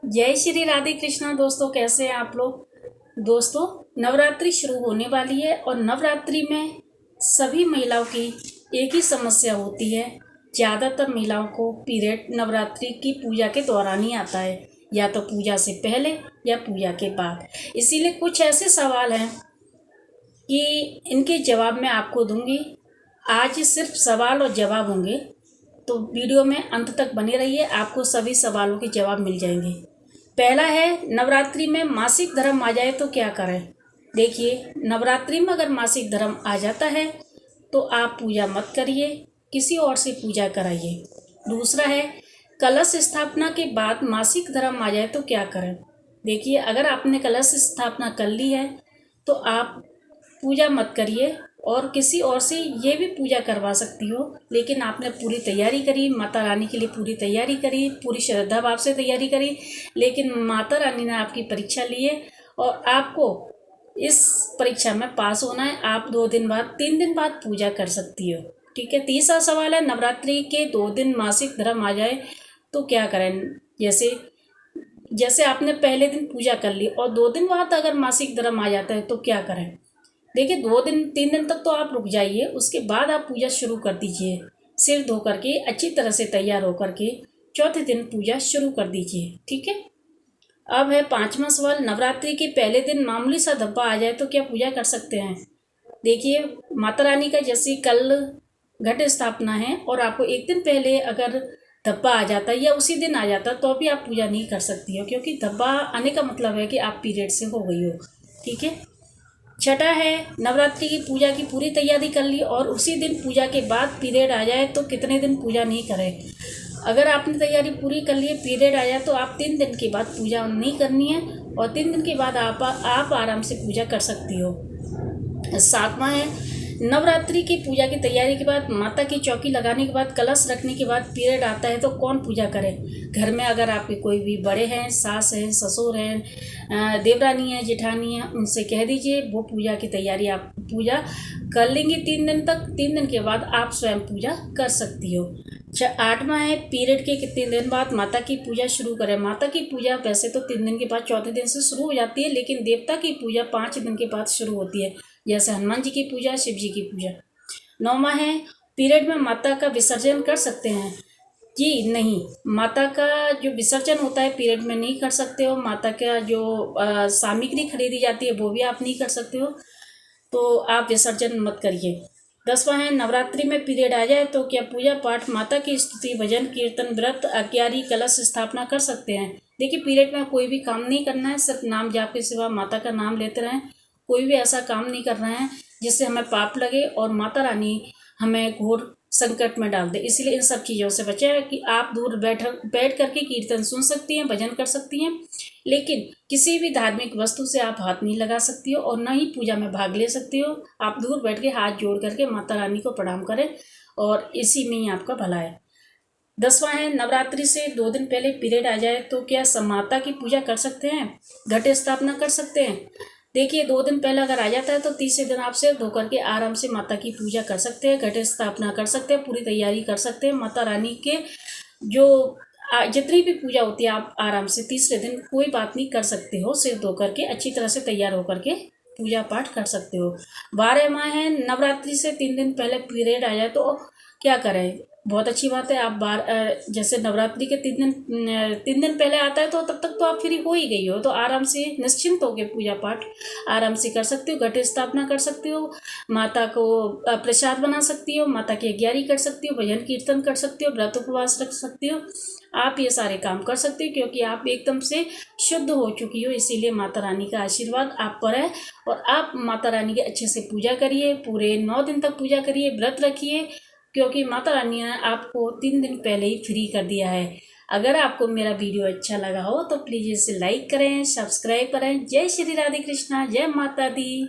जय श्री राधे कृष्णा। दोस्तों, कैसे हैं आप लोग। दोस्तों, नवरात्रि शुरू होने वाली है और नवरात्रि में सभी महिलाओं की एक ही समस्या होती है। ज़्यादातर महिलाओं को पीरियड नवरात्रि की पूजा के दौरान ही आता है, या तो पूजा से पहले या पूजा के बाद। इसीलिए कुछ ऐसे सवाल हैं कि इनके जवाब मैं आपको दूंगी। आज सिर्फ सवाल और जवाब होंगे, तो वीडियो में अंत तक बने रहिए, आपको सभी सवालों के जवाब मिल जाएंगे। पहला है, नवरात्रि में मासिक धर्म आ जाए तो क्या करें। देखिए, नवरात्रि में अगर मासिक धर्म आ जाता है तो आप पूजा मत करिए, किसी और से पूजा कराइए। दूसरा है, कलश स्थापना के बाद मासिक धर्म आ जाए तो क्या करें। देखिए, अगर आपने कलश स्थापना कर ली है तो आप पूजा मत करिए, और किसी और से ये भी पूजा करवा सकती हो, लेकिन आपने पूरी तैयारी करी, माता रानी के लिए पूरी तैयारी करी, पूरी श्रद्धा भाव से तैयारी करी, लेकिन माता रानी ने आपकी परीक्षा ली है और आपको इस परीक्षा में पास होना है। आप 3 दिन बाद पूजा कर सकती हो। ठीक है। तीसरा सवाल है, नवरात्रि के 2 दिन मासिक धर्म आ जाए तो क्या करें। जैसे आपने पहले दिन पूजा कर ली और 2 दिन बाद अगर मासिक धर्म आ जाता है तो क्या करें। देखिए, 3 दिन तक तो आप रुक जाइए, उसके बाद आप पूजा शुरू कर दीजिए। सिर धो करके अच्छी तरह से तैयार होकर के चौथे दिन पूजा शुरू कर दीजिए। ठीक है। अब है 5वां सवाल, नवरात्रि के पहले दिन मामूली सा धब्बा आ जाए तो क्या पूजा कर सकते हैं। देखिए, माता रानी का जैसे कल घट स्थापना है और आपको एक दिन पहले अगर धब्बा आ जाता है या उसी दिन आ जाता तो भी आप पूजा नहीं कर सकती हो, क्योंकि धब्बा आने का मतलब है कि आप पीरियड से हो गई हो। ठीक है। छठा है, नवरात्रि की पूजा की पूरी तैयारी कर ली और उसी दिन पूजा के बाद पीरियड आ जाए तो कितने दिन पूजा नहीं करें। अगर आपने तैयारी पूरी कर ली, पीरियड आ जाए तो आप 3 दिन के बाद पूजा नहीं करनी है, और 3 दिन के बाद आप आराम से पूजा कर सकती हो। 7वां है, नवरात्रि की पूजा की तैयारी के बाद, माता की चौकी लगाने के बाद, कलश रखने के बाद पीरियड आता है तो कौन पूजा करे। घर में अगर आपके कोई भी बड़े हैं, सास हैं, ससुर हैं, देवरानी है, जेठानी है, उनसे कह दीजिए, वो पूजा की तैयारी आप पूजा कर लेंगे 3 दिन तक। 3 दिन के बाद आप स्वयं पूजा कर सकती हो। 8वां है, पीरियड के कितने दिन बाद माता की पूजा शुरू करें। माता की पूजा वैसे तो 3 दिन के बाद चौथे दिन से शुरू हो जाती है, लेकिन देवता की पूजा 5 दिन के बाद शुरू होती है, जैसे हनुमान जी की पूजा, शिव जी की पूजा। 9वां है, पीरियड में माता का विसर्जन कर सकते हैं। जी नहीं, माता का जो विसर्जन होता है पीरियड में नहीं कर सकते हो। माता का जो सामग्री खरीदी जाती है वो भी आप नहीं कर सकते हो, तो आप विसर्जन मत करिए। 10वां है, नवरात्रि में पीरियड आ जाए तो क्या पूजा पाठ, माता की स्तुति, भजन कीर्तन, व्रत, आज्ञारी, कलश स्थापना कर सकते हैं। देखिए, पीरियड में कोई भी काम नहीं करना है, सिर्फ नाम जाप के सिवा माता का नाम लेते रहें। कोई भी ऐसा काम नहीं करना है जिससे हमें पाप लगे और माता रानी हमें घोर संकट में डाल दे। इसलिए इन सब चीज़ों से बचें कि आप दूर बैठ करके कीर्तन सुन सकती हैं, भजन कर सकती हैं, लेकिन किसी भी धार्मिक वस्तु से आप हाथ नहीं लगा सकती हो और न ही पूजा में भाग ले सकती हो। आप दूर बैठ के हाथ जोड़ करके माता रानी को प्रणाम करें और इसी में ही आपका भला है। 10वां है, नवरात्रि से 2 दिन पहले पीरियड आ जाए तो क्या माता की पूजा कर सकते हैं, घट स्थापना कर सकते हैं। देखिए, 2 दिन पहले अगर आ जाता है तो तीसरे दिन आप सिर धो करके आराम से माता की पूजा कर सकते हैं, घट स्थापना कर सकते हैं, पूरी तैयारी कर सकते हैं। माता रानी के जो जितनी भी पूजा होती है आप आराम से तीसरे दिन कोई बात नहीं कर सकते हो, सिर धो करके अच्छी तरह से तैयार होकर के पूजा पाठ कर सकते हो। 12वां है, नवरात्रि से 3 दिन पहले पीरियड आ जाए तो क्या करें। बहुत अच्छी बात है, आप जैसे नवरात्रि के 3 दिन पहले आता है तो तब तक तो आप फ्री हो ही गई हो, तो आराम से निश्चिंत होकर पूजा पाठ आराम से कर सकती हो। घट स्थापना कर सकती हो, माता को प्रसाद बना सकती हो, माता की आज्ञारी कर सकती हो, भजन कीर्तन कर सकती हो, व्रत उपवास रख सकती हो। आप ये सारे काम कर सकते हो क्योंकि आप एकदम से शुद्ध हो चुकी हो। इसीलिए माता रानी का आशीर्वाद आप पर है और आप माता रानी की अच्छे से पूजा करिए, पूरे 9 दिन तक पूजा करिए, व्रत रखिए, क्योंकि माता रानी ने आपको 3 दिन पहले ही फ्री कर दिया है। अगर आपको मेरा वीडियो अच्छा लगा हो तो प्लीज़ इसे लाइक करें, सब्सक्राइब करें। जय श्री राधे कृष्णा, जय माता दी।